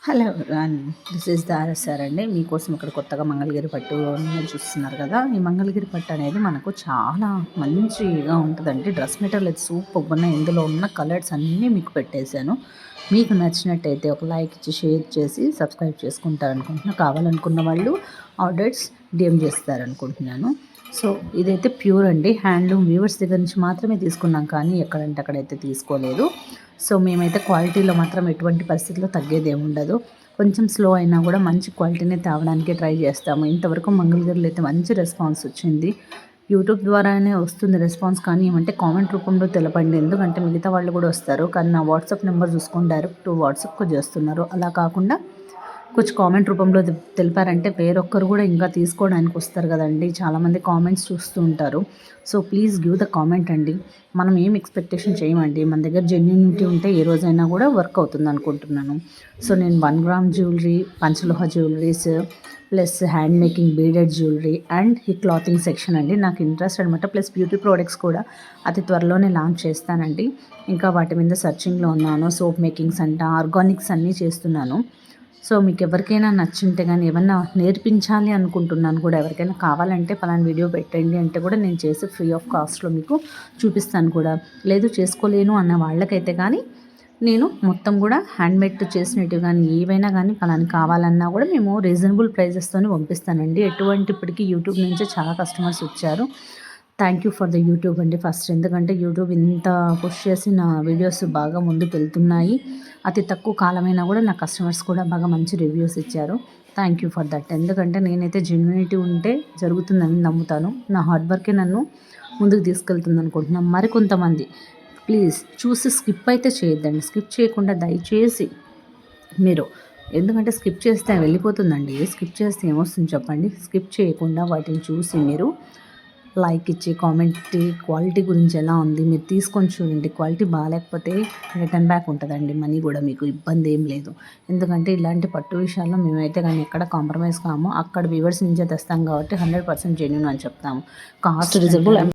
Hello everyone, this is sir అండి. మీకోసం ఇక్కడ కొత్తగా మంగళగిరి పట్టు చూస్తున్నారు కదా. ఈ మంగళగిరి పట్టు అనేది మనకు చాలా మంచిగా ఉంటుందండి. డ్రెస్ మెటీరియల్ అయితే సూపర్ ఉన్నాయి. ఇందులో ఉన్న కలర్స్ అన్నీ మీకు పెట్టేశాను. మీకు నచ్చినట్టయితే ఒక లైక్ ఇచ్చి షేర్ చేసి సబ్స్క్రైబ్ చేసుకుంటారనుకుంటున్నా. కావాలనుకున్న వాళ్ళు ఆర్డర్స్ డిఎం చేస్తారనుకుంటున్నాను. సో ఇదైతే ప్యూర్ అండి. హ్యాండ్లూమ్ వ్యూవర్స్ దగ్గర నుంచి మాత్రమే తీసుకున్నాం, కానీ ఎక్కడంటే అక్కడైతే తీసుకోలేదు. సో మేమైతే క్వాలిటీలో మాత్రం ఎటువంటి పరిస్థితుల్లో తగ్గేది ఏమి ఉండదు. కొంచెం స్లో అయినా కూడా మంచి క్వాలిటీనే తేవడానికి ట్రై చేస్తాము. ఇంతవరకు మంగళగిరిలో అయితే మంచి రెస్పాన్స్ వచ్చింది. యూట్యూబ్ ద్వారానే వస్తుంది రెస్పాన్స్, కానీ ఏమంటే కామెంట్ రూపంలో తెలపండి. ఎందుకంటే మిగతా వాళ్ళు కూడా వస్తారు, కానీ నా వాట్సాప్ నెంబర్ చూసుకొని డైరెక్ట్ వాట్సాప్కి చేస్తున్నారు. అలా కాకుండా కొంచెం కామెంట్ రూపంలో తెలిపారంటే వేరొక్కరు కూడా ఇంకా తీసుకోవడానికి వస్తారు కదండి. చాలామంది కామెంట్స్ చూస్తూ ఉంటారు. So please give the comment అండి. మనం ఏం ఎక్స్పెక్టేషన్ చేయమండి. మన దగ్గర జెన్యూనిటీ ఉంటే ఏ రోజైనా కూడా వర్క్ అవుతుంది అనుకుంటున్నాను. సో నేను 1 గ్రామ్ జ్యువెలరీ, పంచలోహ jewelleries plus hand making beaded jewellery and ఈ క్లాతింగ్ సెక్షన్ అండి నాకు ఇంట్రెస్ట్ అనమాట. ప్లస్ బ్యూటీ ప్రోడక్ట్స్ కూడా అతి త్వరలోనే లాంచ్ చేస్తానండి. ఇంకా వాటి మీద సర్చింగ్లో ఉన్నాను. సోప్ మేకింగ్స్ అంట, ఆర్గానిక్స్ అన్నీ చేస్తున్నాను. సో మీకు ఎవరికైనా నచ్చింటే కానీ ఏమన్నా నేర్పించాలి అనుకుంటున్నాను కూడా, ఎవరికైనా కావాలంటే పలానా వీడియో పెట్టండి అంటే కూడా నేను చేసి ఫ్రీ ఆఫ్ కాస్ట్లో మీకు చూపిస్తాను కూడా. లేదు చేసుకోలేను అన్న వాళ్ళకైతే కానీ నేను మొత్తం కూడా హ్యాండ్మేడ్ చేసినట్టు కానీ ఏవైనా కానీ పలానా కావాలన్నా కూడా మేము రీజనబుల్ ప్రైజెస్తోనే పంపిస్తానండి. ఎటువంటి ఇప్పటికీ యూట్యూబ్ నుంచే చాలా కస్టమర్స్ వచ్చారు. Thank you for the YouTube అండి ఫస్ట్. ఎందుకంటే యూట్యూబ్ ఇంత పుష్ చేసి నా వీడియోస్ బాగా ముందుకు వెళ్తున్నాయి. అతి తక్కువ కాలమైనా కూడా నా కస్టమర్స్ కూడా బాగా మంచి రివ్యూస్ ఇచ్చారు. Thank you for that. ఎందుకంటే నేనైతే జెన్యూనిటీ ఉంటే జరుగుతుందని నమ్ముతాను. నా హార్డ్ వర్కే నన్ను ముందుకు తీసుకెళ్తుంది అనుకుంటున్నాను. మరికొంతమంది ప్లీజ్ చూసి స్కిప్ అయితే చేయొద్దండి. స్కిప్ చేయకుండా దయచేసి మీరు, ఎందుకంటే స్కిప్ చేస్తే వెళ్ళిపోతుందండి. స్కిప్ చేస్తే ఏమొస్తుంది చెప్పండి. స్కిప్ చేయకుండా వాటిని చూసి మీరు లైక్ ఇచ్చి కామెంట్ క్వాలిటీ గురించి ఎలా ఉంది మీరు తీసుకొని చూడండి. క్వాలిటీ బాగాలేకపోతే రిటర్న్ బ్యాక్ ఉంటుందండి. మనీ కూడా మీకు ఇబ్బంది ఏం లేదు. ఎందుకంటే ఇలాంటి పట్టు విషయాల్లో మేమైతే కానీ ఎక్కడ కాంప్రమైజ్ కాము. అక్కడ వ్యూవర్స్ నుంచే తెస్తాం కాబట్టి 100% జెన్యూన్ అని చెప్తాము. Cost reasonable